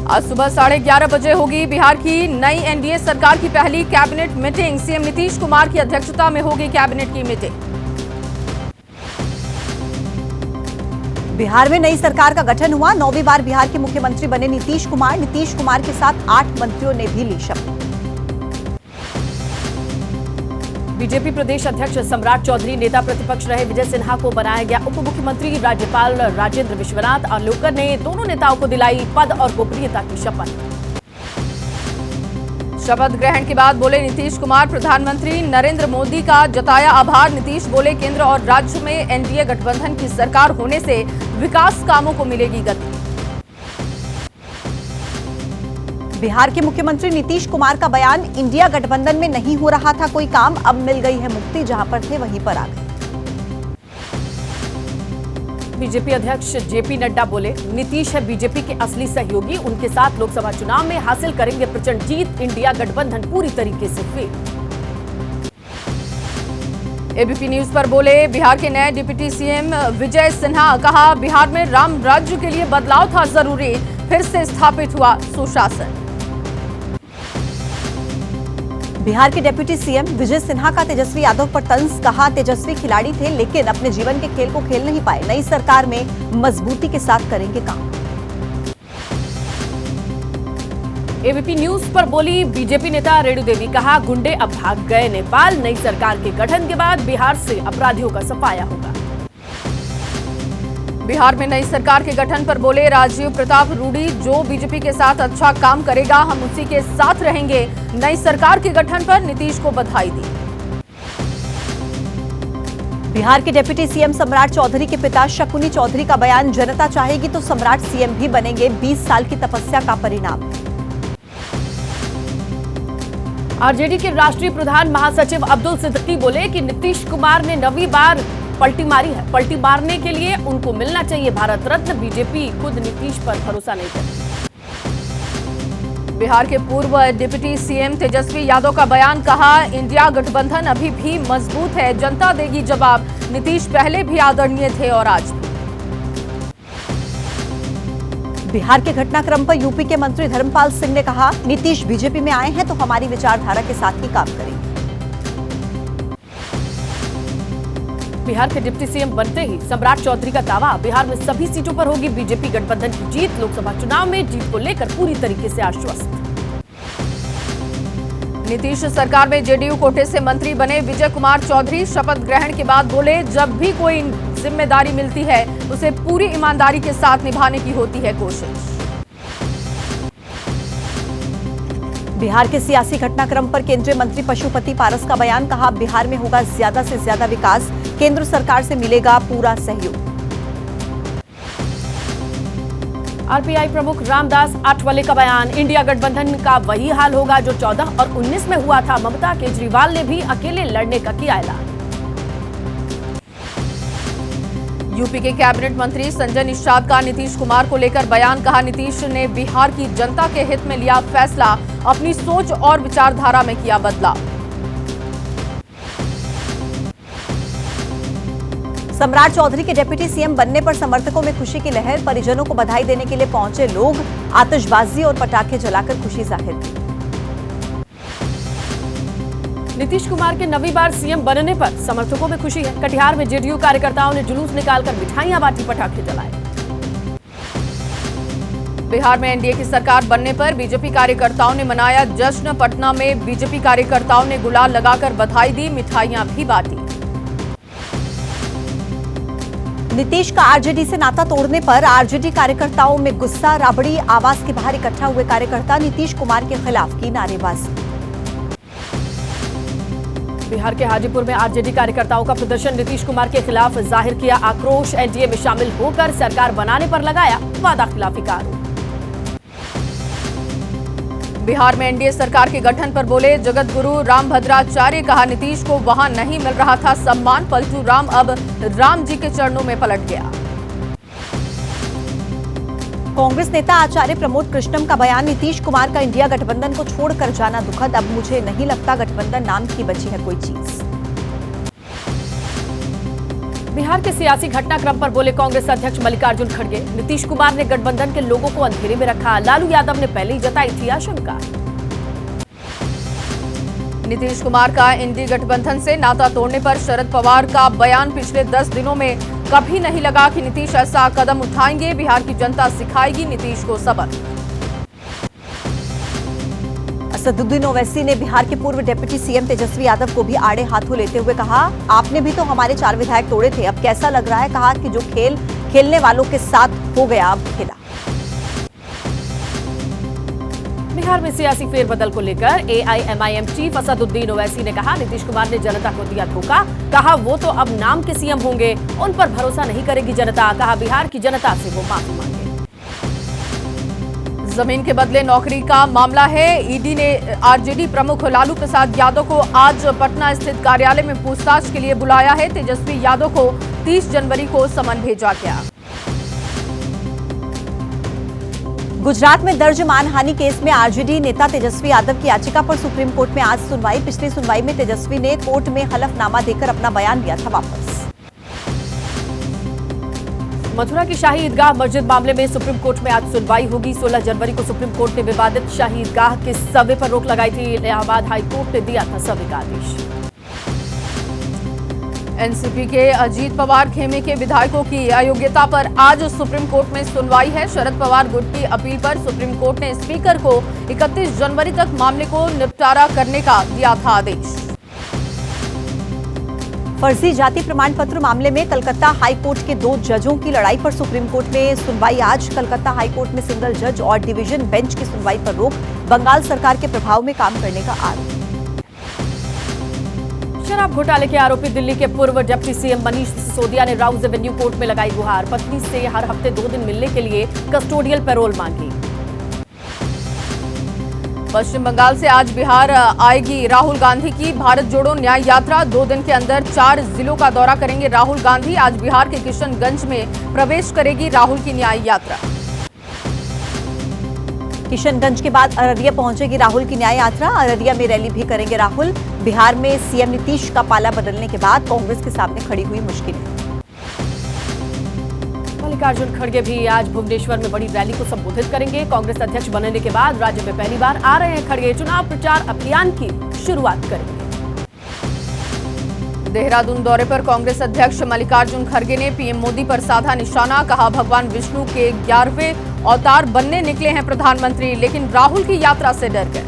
आज सुबह 11:30 बजे होगी बिहार की नई एनडीए सरकार की पहली cabinet meeting. CM Nitish Kumar की अध्यक्षता में होगी कैबिनेट की मीटिंग। बिहार में नई सरकार का गठन हुआ। 9वीं बार बिहार के मुख्यमंत्री बने नीतीश कुमार। नीतीश कुमार के साथ 8 मंत्रियों ने भी ली शपथ। बीजेपी प्रदेश अध्यक्ष सम्राट चौधरी, नेता प्रतिपक्ष रहे विजय सिन्हा को बनाया गया उप मुख्यमंत्री। राज्यपाल राजेंद्र विश्वनाथ आर्लेकर ने दोनों नेताओं को दिलाई पद और गोपनीयता की शपथ। शपथ ग्रहण के बाद बोले नीतीश कुमार, प्रधानमंत्री नरेंद्र मोदी का जताया आभार। नीतीश बोले, केंद्र और राज्य में एनडीए गठबंधन की सरकार होने से विकास कामों को मिलेगी गति। बिहार के मुख्यमंत्री नीतीश कुमार का बयान, इंडिया गठबंधन में नहीं हो रहा था कोई काम, अब मिल गई है मुक्ति, जहां पर थे वहीं पर आ गए। बीजेपी अध्यक्ष जेपी नड्डा बोले, नीतीश है बीजेपी के असली सहयोगी, उनके साथ लोकसभा चुनाव में हासिल करेंगे प्रचंड जीत। इंडिया गठबंधन पूरी तरीके से फेल। एबीपी न्यूज पर बोले बिहार के नए डिप्टी सीएम विजय सिन्हा, कहा बिहार में राम राज्य के लिए बदलाव था जरूरी, फिर से स्थापित हुआ सुशासन। बिहार के डिप्टी सीएम विजय सिन्हा का तेजस्वी यादव पर तंज, कहा तेजस्वी खिलाड़ी थे लेकिन अपने जीवन के खेल को खेल नहीं पाए, नई सरकार में मजबूती के साथ करेंगे काम। एबीपी न्यूज पर बोली बीजेपी नेता रेणु देवी, कहा गुंडे अब भाग गए नेपाल, नई सरकार के गठन के बाद बिहार से अपराधियों का सफाया होगा। बिहार में नई सरकार के गठन पर बोले राजीव प्रताप रूडी, जो बीजेपी के साथ अच्छा काम करेगा हम उसी के साथ रहेंगे। नई सरकार के गठन पर नीतीश को बधाई दी। बिहार के डिप्टी सीएम सम्राट चौधरी के पिता शकुनी चौधरी का बयान, जनता चाहेगी तो सम्राट सीएम भी बनेंगे, 20 साल की तपस्या का परिणाम। आरजेडी के राष्ट्रीय प्रधान महासचिव अब्दुल सिद्दीकी बोले कि नीतीश कुमार ने 9वीं बार पलटी मारी है, पलटी मारने के लिए उनको मिलना चाहिए भारत रत्न। बीजेपी खुद नीतीश पर भरोसा नहीं करती। बिहार के पूर्व डिप्टी सीएम तेजस्वी यादव का बयान, कहा इंडिया गठबंधन अभी भी मजबूत है, जनता देगी जवाब। नीतीश पहले भी आदरणीय थे और आज भी। बिहार के घटनाक्रम पर यूपी के मंत्री धर्मपाल सिंह ने कहा, नीतीश बीजेपी में आए हैं तो हमारी विचारधारा के साथ ही काम करेंगे। बिहार के डिप्टी सीएम बनते ही सम्राट चौधरी का दावा, बिहार में सभी सीटों पर होगी बीजेपी गठबंधन की जीत। लोकसभा चुनाव में जीत को लेकर पूरी तरीके से आश्वस्त। नीतीश सरकार में जेडीयू कोटे से मंत्री बने विजय कुमार चौधरी, शपथ ग्रहण के बाद बोले जब भी कोई जिम्मेदारी मिलती है उसे पूरी ईमानदारी के साथ निभाने की होती है कोशिश। बिहार के सियासी घटनाक्रम पर केंद्रीय मंत्री पशुपति पारस का बयान, कहा बिहार में होगा ज्यादा से ज्यादा विकास, केंद्र सरकार से मिलेगा पूरा सहयोग। आरपीआई प्रमुख रामदास आठवले का बयान, इंडिया गठबंधन का वही हाल होगा जो 14 और 19 में हुआ था। ममता केजरीवाल ने भी अकेले लड़ने का किया ऐलान। यूपी के कैबिनेट मंत्री संजय निषाद का नीतीश कुमार को लेकर बयान, कहा नीतीश ने बिहार की जनता के हित में लिया फैसला, अपनी सोच और विचारधारा में किया बदलाव। सम्राट चौधरी के डिप्टी सीएम बनने पर समर्थकों में खुशी की लहर, परिजनों को बधाई देने के लिए पहुंचे लोग, आतिशबाजी और पटाखे जलाकर खुशी जाहिर की। नीतीश कुमार के 9वीं बार सीएम बनने पर समर्थकों में खुशी है। कटिहार में जेडीयू कार्यकर्ताओं ने जुलूस निकालकर मिठाइयां बांटी, पटाखे जलाए। बिहार में एनडीए की सरकार बनने पर बीजेपी कार्यकर्ताओं ने मनाया जश्न। पटना में बीजेपी कार्यकर्ताओं ने गुलाल लगाकर बधाई दी, मिठाइयां भी बांटी। नीतीश का आरजेडी से नाता तोड़ने पर आरजेडी कार्यकर्ताओं में गुस्सा, राबड़ी आवास के बाहर इकट्ठा हुए कार्यकर्ता नीतीश कुमार के खिलाफ की नारेबाजी। बिहार के हाजीपुर में आरजेडी कार्यकर्ताओं का प्रदर्शन, नीतीश कुमार के खिलाफ जाहिर किया आक्रोश। एनडीए में शामिल होकर सरकार बनाने पर लगाया वादा खिलाफी का आरोप। बिहार में एनडीए सरकार के गठन पर बोले जगत गुरु रामभद्राचार्य, कहा नीतीश को वहां नहीं मिल रहा था सम्मान, पलटू राम अब राम जी के चरणों में पलट गया। कांग्रेस नेता आचार्य प्रमोद कृष्णम का बयान, नीतीश कुमार का इंडिया गठबंधन को छोड़कर जाना दुखद, अब मुझे नहीं लगता गठबंधन नाम की बची है कोई चीज। बिहार के सियासी घटनाक्रम पर बोले कांग्रेस अध्यक्ष मल्लिकार्जुन खड़गे। नीतीश कुमार ने गठबंधन के लोगों को अंधेरे में रखा, लालू यादव ने पहले ही जताई थी आशंका। नीतीश कुमार का एनडीए गठबंधन से नाता तोड़ने पर शरद पवार का बयान। पिछले 10 दिनों में कभी नहीं लगा कि नीतीश ऐसा कदम उठाएंगे। बिहार की जनता सिखाएगी नीतीश को सबक। असदुद्दीन ओवैसी ने बिहार के पूर्व डिप्टी सीएम तेजस्वी यादव को भी आड़े हाथों लेते हुए कहा, आपने भी तो हमारे 4 विधायक तोड़े थे, अब कैसा लग रहा है। कहा कि जो खेल खेलने वालों के साथ हो गया अब खेला। बिहार में सियासी फेरबदल को लेकर एआईएमआईएम चीफ असदुद्दीन ओवैसी ने कहा, नीतीश कुमार ने जनता को दिया धोखा। कहा वो तो अब नाम के सीएम होंगे, उन पर भरोसा नहीं करेगी जनता। कहा बिहार की जनता से वो माफी मांगे। जमीन के बदले नौकरी का मामला है। ईडी ने आरजेडी प्रमुख लालू प्रसाद यादव को आज पटना स्थित कार्यालय में पूछताछ के लिए बुलाया है। तेजस्वी यादव को 30 जनवरी को समन भेजा गया। गुजरात में दर्ज मानहानि केस में आरजेडी नेता तेजस्वी यादव की याचिका पर सुप्रीम कोर्ट में आज सुनवाई। पिछली सुनवाई में तेजस्वी ने कोर्ट में हलफनामा देकर अपना बयान दिया था वापस। मथुरा की शाही ईदगाह मस्जिद मामले में सुप्रीम कोर्ट में आज सुनवाई होगी। 16 जनवरी को सुप्रीम कोर्ट ने विवादित शाही ईदगाह के सर्वे पर रोक लगाई थी। इलाहाबाद हाई कोर्ट ने दिया था सर्वे का आदेश। एनसीपी के अजीत पवार खेमे के विधायकों की अयोग्यता पर आज सुप्रीम कोर्ट में सुनवाई है। शरद पवार गुट की अपील पर सुप्रीम कोर्ट ने स्पीकर को 31 जनवरी तक मामले को निपटारा करने का दिया था आदेश। फर्जी जाति प्रमाण पत्र मामले में कलकत्ता हाई कोर्ट के 2 जजों की लड़ाई पर सुप्रीम कोर्ट में सुनवाई आज। कलकत्ता हाई कोर्ट में सिंगल जज और डिवीजन बेंच की सुनवाई पर रोक। बंगाल सरकार के प्रभाव में काम करने का आरोप। शराब घोटाले के आरोपी दिल्ली के पूर्व डिप्टी सीएम मनीष सिसोदिया ने राउज एवेन्यू कोर्ट में लगाई गुहार। पत्नी से हर हफ्ते 2 दिन मिलने के लिए कस्टोडियल पैरोल मांगी। पश्चिम बंगाल से आज बिहार आएगी राहुल गांधी की भारत जोड़ो न्याय यात्रा। 2 दिन के अंदर 4 जिलों का दौरा करेंगे राहुल गांधी। आज बिहार के किशनगंज में प्रवेश करेगी राहुल की न्याय यात्रा। किशनगंज के बाद अररिया पहुंचेगी राहुल की न्याय यात्रा। अररिया में रैली भी करेंगे राहुल। बिहार में सीएम नीतीश का पाला बदलने के बाद कांग्रेस के सामने खड़ी हुई मुश्किलें। मल्लिकार्जुन खड़गे भी आज भुवनेश्वर में बड़ी रैली को संबोधित करेंगे। कांग्रेस अध्यक्ष बनने के बाद राज्य में पहली बार आ रहे हैं खड़गे। चुनाव प्रचार अभियान की शुरुआत करेंगे। देहरादून दौरे पर कांग्रेस अध्यक्ष मल्लिकार्जुन खड़गे ने पीएम मोदी पर साधा निशाना। कहा भगवान विष्णु के 11वें अवतार बनने निकले हैं प्रधानमंत्री, लेकिन राहुल की यात्रा से डर गए।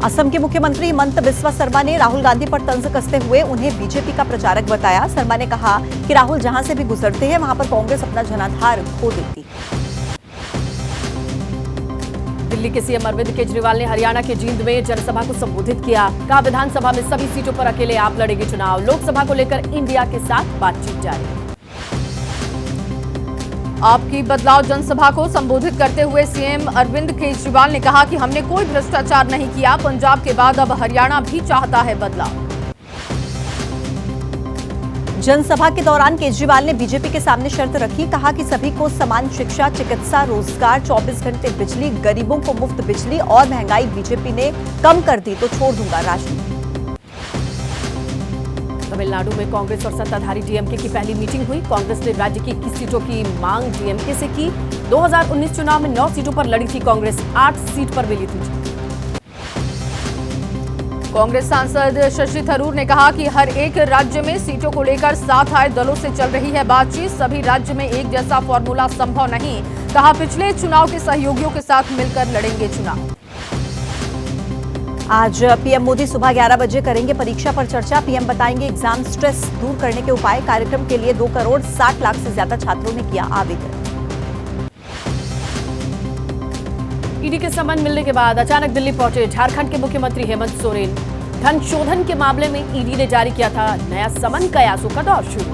असम के मुख्यमंत्री हिमंत बिस्वा शर्मा ने राहुल गांधी पर तंज कसते हुए उन्हें बीजेपी का प्रचारक बताया। शर्मा ने कहा कि राहुल जहां से भी गुजरते हैं वहां पर कांग्रेस अपना जनाधार खो देती। दिल्ली के सीएम अरविंद केजरीवाल ने हरियाणा के जींद में जनसभा को संबोधित किया। कहा विधानसभा में सभी सीटों पर अकेले आप लड़ेंगे चुनाव। लोकसभा को लेकर इंडिया के साथ बातचीत जारी। आपकी बदलाव जनसभा को संबोधित करते हुए सीएम अरविंद केजरीवाल ने कहा कि हमने कोई भ्रष्टाचार नहीं किया। पंजाब के बाद अब हरियाणा भी चाहता है बदलाव। जनसभा के दौरान केजरीवाल ने बीजेपी के सामने शर्त रखी। कहा कि सभी को समान शिक्षा, चिकित्सा, रोजगार, 24 घंटे बिजली, गरीबों को मुफ्त बिजली और महंगाई बीजेपी ने कम कर दी तो छोड़ दूंगा राजनीति। तमिलनाडु में कांग्रेस और सत्ताधारी डीएमके की पहली मीटिंग हुई। कांग्रेस ने राज्य की 21 सीटों की मांग डीएमके से की। 2019 चुनाव में 9 सीटों पर लड़ी थी कांग्रेस, 8 सीट पर मिली थी जीत। कांग्रेस सांसद शशि थरूर ने कहा कि हर एक राज्य में सीटों को लेकर साथ आए दलों से चल रही है बातचीत। सभी राज्य में एक जैसा फॉर्मूला संभव नहीं। कहा पिछले चुनाव के सहयोगियों के साथ मिलकर लड़ेंगे चुनाव। आज पीएम मोदी सुबह 11 बजे करेंगे परीक्षा पर चर्चा। पीएम बताएंगे एग्जाम स्ट्रेस दूर करने के उपाय। कार्यक्रम के लिए 2 करोड़ 60 लाख से ज्यादा छात्रों ने किया आवेदन। ईडी के समन मिलने के बाद अचानक दिल्ली पहुंचे झारखंड के मुख्यमंत्री हेमंत सोरेन। धन शोधन के मामले में ईडी ने जारी किया था नया समन। कयासों का दौर शुरू।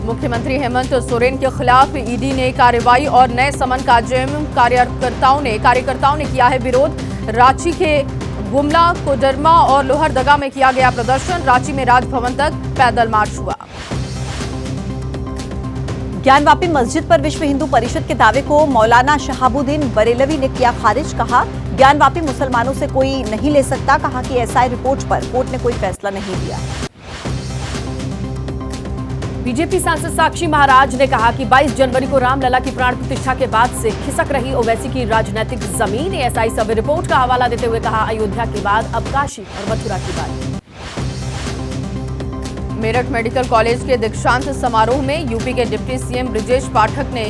मुख्यमंत्री हेमंत सोरेन के खिलाफ ईडी ने कार्रवाई और नए समन का जेएमएम कार्यकर्ताओं ने किया है विरोध। रांची के गुमला, कोडरमा और लोहरदगा में किया गया प्रदर्शन। रांची में राजभवन तक पैदल मार्च हुआ। ज्ञानवापी मस्जिद पर विश्व हिंदू परिषद के दावे को मौलाना शहाबुद्दीन बरेलवी ने किया खारिज। कहा ज्ञानवापी मुसलमानों से कोई नहीं ले सकता। कहा कि एसआई रिपोर्ट पर कोर्ट ने कोई फैसला नहीं दिया। बीजेपी सांसद साक्षी महाराज ने कहा कि 22 जनवरी को रामलला की प्राण प्रतिष्ठा के बाद से खिसक रही ओवैसी की राजनीतिक जमीन। एएसआई सर्वे रिपोर्ट का हवाला देते हुए कहा अयोध्या के बाद अब काशी और मथुरा की बात। मेरठ मेडिकल कॉलेज के दीक्षांत समारोह में यूपी के डिप्टी सीएम ब्रजेश पाठक ने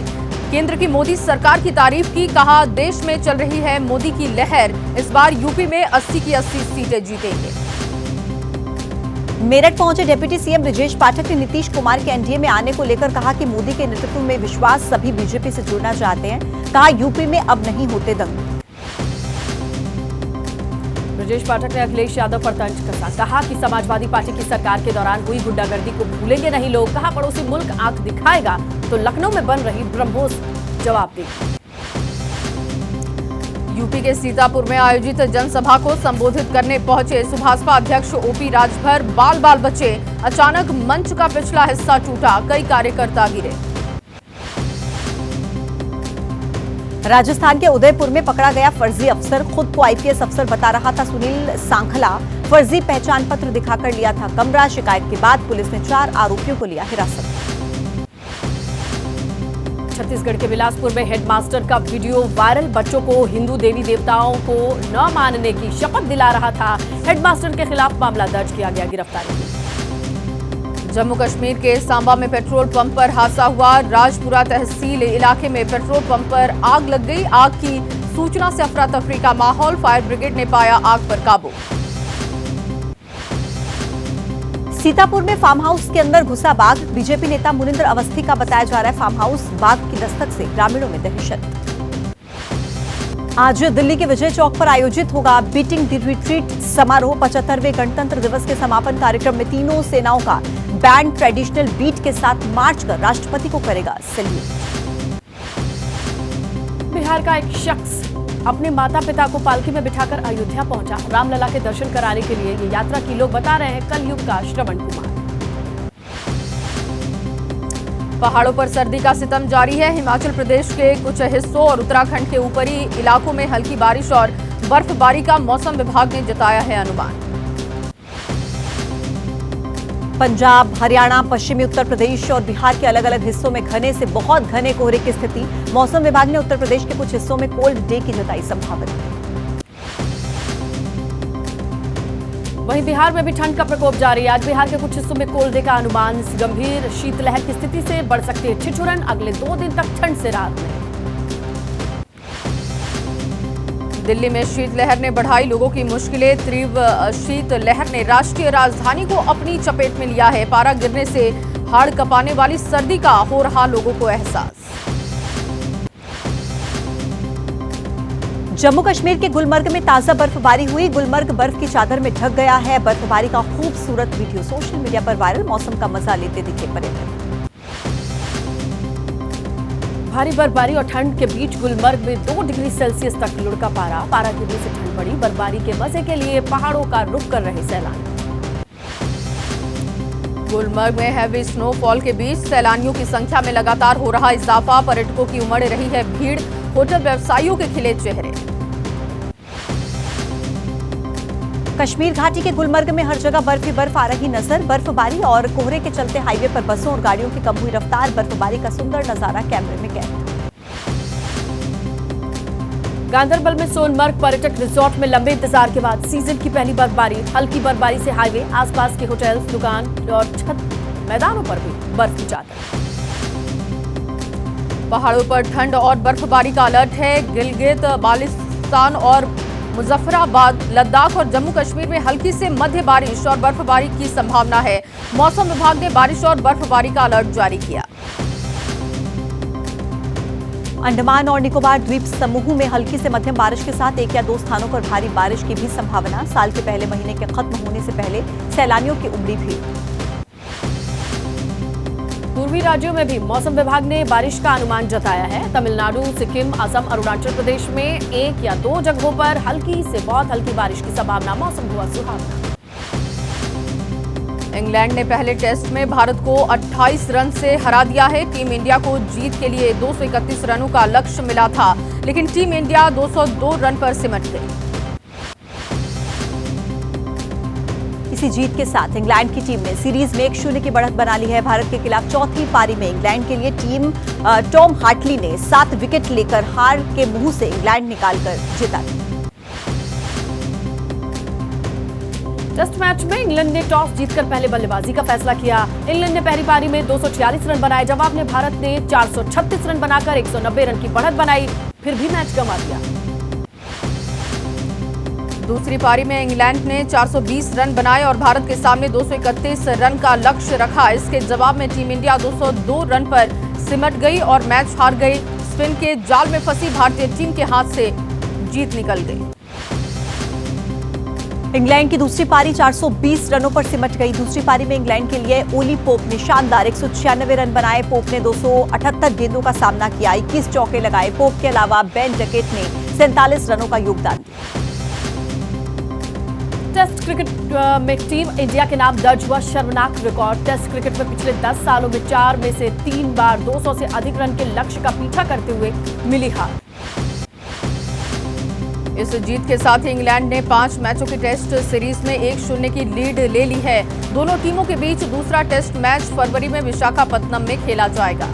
केंद्र की मोदी सरकार की तारीफ की। कहा देश में चल रही है मोदी की लहर, इस बार यूपी में 80 की 80 सीटें जीतेंगे। मेरठ पहुंचे डिप्टी सीएम ब्रजेश पाठक ने नीतीश कुमार के एनडीए में आने को लेकर कहा कि मोदी के नेतृत्व में विश्वास, सभी बीजेपी से जुड़ना चाहते हैं। कहा यूपी में अब नहीं होते दंगे। ब्रजेश पाठक ने अखिलेश यादव पर तंज कसा। कहा कि समाजवादी पार्टी की सरकार के दौरान हुई गुंडागर्दी को भूलेंगे नहीं लोग। कहा पड़ोसी मुल्क आंख दिखाएगा तो लखनऊ में बन रही ब्रह्मोस जवाब देगी। यूपी के सीतापुर में आयोजित जनसभा को संबोधित करने पहुंचे सुभाषपा अध्यक्ष ओपी राजभर। बाल बाल बचे, अचानक मंच का पिछला हिस्सा टूटा, कई कार्यकर्ता गिरे। राजस्थान के उदयपुर में पकड़ा गया फर्जी अफसर। खुद को आईपीएस अफसर बता रहा था सुनील सांखला। फर्जी पहचान पत्र दिखाकर लिया था कमरा। शिकायत के बाद पुलिस ने 4 आरोपियों को लिया हिरासत में। छत्तीसगढ़ के बिलासपुर में हेडमास्टर का वीडियो वायरल। बच्चों को हिंदू देवी देवताओं को न मानने की शपथ दिला रहा था। हेडमास्टर के खिलाफ मामला दर्ज किया गया, गिरफ्तारी की। जम्मू कश्मीर के सांबा में पेट्रोल पंप पर हादसा हुआ। राजपुरा तहसील इलाके में पेट्रोल पंप पर आग लग गई। आग की सूचना से अफरा तफरी का माहौल। फायर ब्रिगेड ने पाया आग पर काबू। सीतापुर में फार्म हाउस के अंदर घुसा बाघ। बीजेपी नेता मुनिंदर अवस्थी का बताया जा रहा है फार्म हाउस। बाघ की दस्तक से ग्रामीणों में दहशत। आज दिल्ली के विजय चौक पर आयोजित होगा बीटिंग द रिट्रीट समारोह। 75वें गणतंत्र दिवस के समापन कार्यक्रम में तीनों सेनाओं का बैंड ट्रेडिशनल बीट के साथ मार्च कर राष्ट्रपति को करेगा सैल्यूट। बिहार का एक शख्स अपने माता पिता को पालकी में बिठाकर अयोध्या पहुंचा। रामलला के दर्शन कराने के लिए ये यात्रा की लोग बता रहे हैं कलयुग का श्रवण कुमार। पहाड़ों पर सर्दी का सितम जारी है। हिमाचल प्रदेश के कुछ हिस्सों और उत्तराखंड के ऊपरी इलाकों में हल्की बारिश और बर्फबारी का मौसम विभाग ने जताया है अनुमान। पंजाब, हरियाणा, पश्चिमी उत्तर प्रदेश और बिहार के अलग अलग हिस्सों में घने से बहुत घने कोहरे की स्थिति। मौसम विभाग ने उत्तर प्रदेश के कुछ हिस्सों में कोल्ड डे की जताई संभावना। वहीं बिहार में भी ठंड का प्रकोप जारी है। आज बिहार के कुछ हिस्सों में कोल्ड डे का अनुमान। गंभीर शीतलहर की स्थिति से बढ़ सकती है ठिठुरन। अगले 2 दिन तक ठंड से राहत मिलेगी। दिल्ली में शीतलहर ने बढ़ाई लोगों की मुश्किलें। तीव्र शीतलहर ने राष्ट्रीय राजधानी को अपनी चपेट में लिया है। पारा गिरने से हाड़ कपाने वाली सर्दी का हो रहा लोगों को एहसास। जम्मू कश्मीर के गुलमर्ग में ताजा बर्फबारी हुई। गुलमर्ग बर्फ की चादर में ढक गया है। बर्फबारी का खूबसूरत वीडियो सोशल मीडिया पर वायरल। मौसम का मजा लेते दिखे पर्यटक। भारी बर्फबारी और ठंड के बीच गुलमर्ग में 2 डिग्री सेल्सियस तक लुढ़का पारा। पारा गिरने से ठंड बढ़ी। बर्फबारी के मजे के लिए पहाड़ों का रुख कर रहे सैलानी। गुलमर्ग में हैवी स्नोफॉल के बीच सैलानियों की संख्या में लगातार हो रहा इजाफा। पर्यटकों की उमड़ रही है भीड़। होटल व्यवसायियों के खिले चेहरे। कश्मीर घाटी के गुलमर्ग में हर जगह बर्फ ही बर्फ आ रही नजर। बर्फबारी और कोहरे के चलते हाईवे पर बसों और गाड़ियों की कम हुई रफ्तार। बर्फबारी का सुंदर नजारा कैमरे में कैद। गांदरबल में सोनमर्ग पर्यटक रिजॉर्ट में लंबे इंतजार के बाद सीजन की पहली बर्फबारी। हल्की बर्फबारी से हाईवे, आसपास के होटल्स, दुकान और छत मैदानों पर भी बर्फ की चादर। पहाड़ों पर ठंड और बर्फबारी का अलर्ट है। गिलगित बाल्टिस्तान और मुजफ्फराबाद, लद्दाख और जम्मू कश्मीर में हल्की से मध्य बारिश और बर्फबारी की संभावना है। मौसम विभाग ने बारिश और बर्फबारी का अलर्ट जारी किया। अंडमान और निकोबार द्वीप समूह में हल्की से मध्यम बारिश के साथ 1 या 2 स्थानों पर भारी बारिश की भी संभावना। साल के पहले महीने के खत्म होने से पहले सैलानियों की उमड़ी भीड़। पूर्वी राज्यों में भी मौसम विभाग ने बारिश का अनुमान जताया है। तमिलनाडु, सिक्किम, असम, अरुणाचल प्रदेश में 1 या 2 जगहों पर हल्की से बहुत हल्की बारिश की संभावना। मौसम हुआ सुहावना। इंग्लैंड ने पहले टेस्ट में भारत को 28 रन से हरा दिया है। टीम इंडिया को जीत के लिए 231 रनों का लक्ष्य मिला था, लेकिन टीम इंडिया 202 रन पर सिमट गई। इसी जीत के साथ इंग्लैंड की टीम ने सीरीज में 1-0 की बढ़त बना ली है। भारत के खिलाफ चौथी पारी में इंग्लैंड के लिए टीम टॉम हार्टली ने 7 विकेट लेकर हार के मुंह से इंग्लैंड निकालकर जिता ली। टेस्ट मैच में इंग्लैंड ने टॉस जीतकर पहले बल्लेबाजी का फैसला किया। इंग्लैंड ने पहली पारी में 246 रन बनाए। जवाब में भारत ने 436 रन बनाकर 190 रन की बढ़त बनाई, फिर भी मैच गंवा दिया। दूसरी पारी में इंग्लैंड ने 420 रन बनाए और भारत के सामने 231 रन का लक्ष्य रखा। इसके जवाब में टीम इंडिया 202 रन पर सिमट गई और मैच हार गई। स्पिन के जाल में फंसी भारतीय टीम के हाथ से जीत निकल गई। इंग्लैंड की दूसरी पारी 420 रनों पर सिमट गई। दूसरी पारी में इंग्लैंड के लिए ओली पोप ने शानदार 196 रन बनाए। पोप ने 278 गेंदों का सामना किया, 21 चौके लगाए। पोप के अलावा बेन डकेट ने 47 रनों का योगदान दिया। टेस्ट क्रिकेट में टीम इंडिया के नाम दर्ज हुआ शर्मनाक रिकॉर्ड। टेस्ट क्रिकेट में पिछले 10 सालों में 4 में से 3 बार 200 से अधिक रन के लक्ष्य का पीछा करते हुए मिली हार। इस जीत के साथ ही इंग्लैंड ने 5 मैचों की टेस्ट सीरीज में 1-0 की लीड ले ली है। दोनों टीमों के बीच दूसरा टेस्ट मैच फरवरी में विशाखापत्तनम में खेला जाएगा।